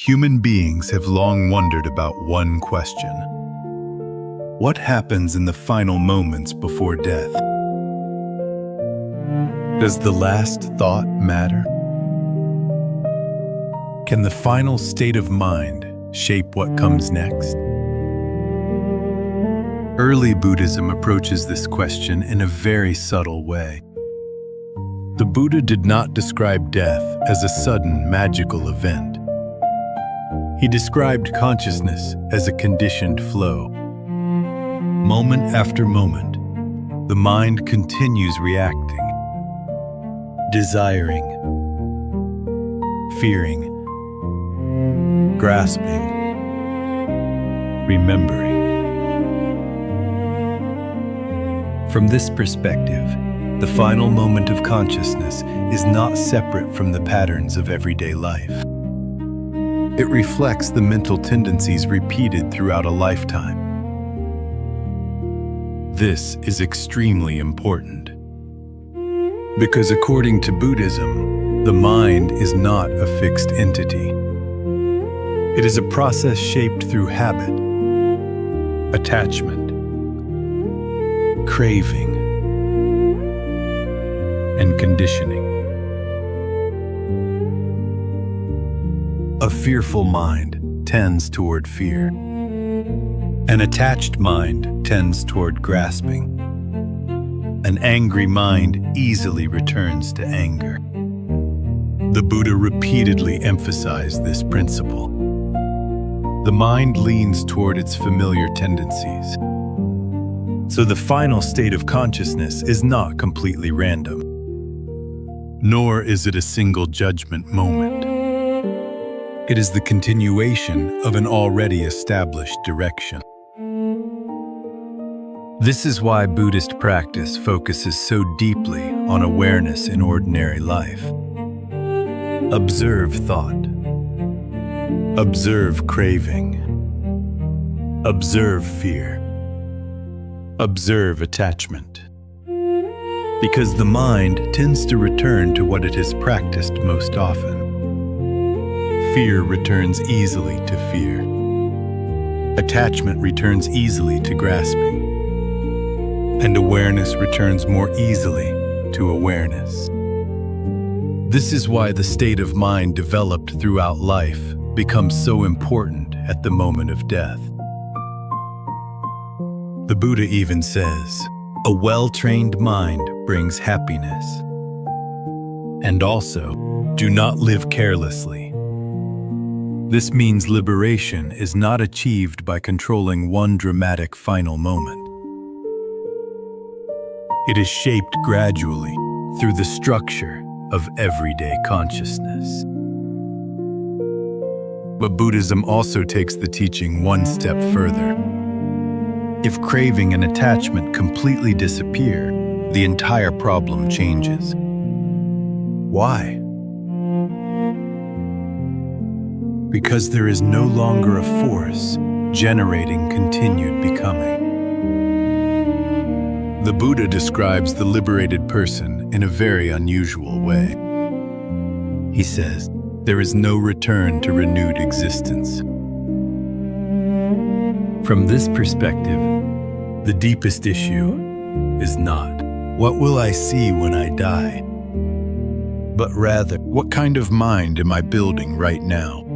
Human beings have long wondered about one question. What happens in the final moments before death? Does the last thought matter? Can the final state of mind shape what comes next? Early Buddhism approaches this question in a very subtle way. The Buddha did not describe death as a sudden magical event. He described consciousness as a conditioned flow. Moment after moment, the mind continues reacting, desiring, fearing, grasping, remembering. From this perspective, the final moment of consciousness is not separate from the patterns of everyday life. It reflects the mental tendencies repeated throughout a lifetime. This is extremely important, because according to Buddhism, the mind is not a fixed entity. It is a process shaped through habit, attachment, craving, and conditioning. A fearful mind tends toward fear. An attached mind tends toward grasping. An angry mind easily returns to anger. The Buddha repeatedly emphasized this principle. The mind leans toward its familiar tendencies. So the final state of consciousness is not completely random, nor is it a single judgment moment. It is the continuation of an already established direction. This is why Buddhist practice focuses so deeply on awareness in ordinary life. Observe thought. Observe craving. Observe fear. Observe attachment. Because the mind tends to return to what it has practiced most often. Fear returns easily to fear. Attachment returns easily to grasping. And awareness returns more easily to awareness. This is why the state of mind developed throughout life becomes so important at the moment of death. The Buddha even says, a well-trained mind brings happiness. And also, do not live carelessly. This means liberation is not achieved by controlling one dramatic final moment. It is shaped gradually through the structure of everyday consciousness. But Buddhism also takes the teaching one step further. If craving and attachment completely disappear, the entire problem changes. Why? Because there is no longer a force generating continued becoming. The Buddha describes the liberated person in a very unusual way. He says, there is no return to renewed existence. From this perspective, the deepest issue is not, what will I see when I die? But rather, what kind of mind am I building right now?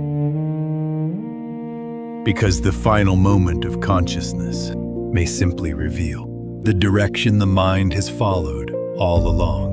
Because the final moment of consciousness may simply reveal the direction the mind has followed all along.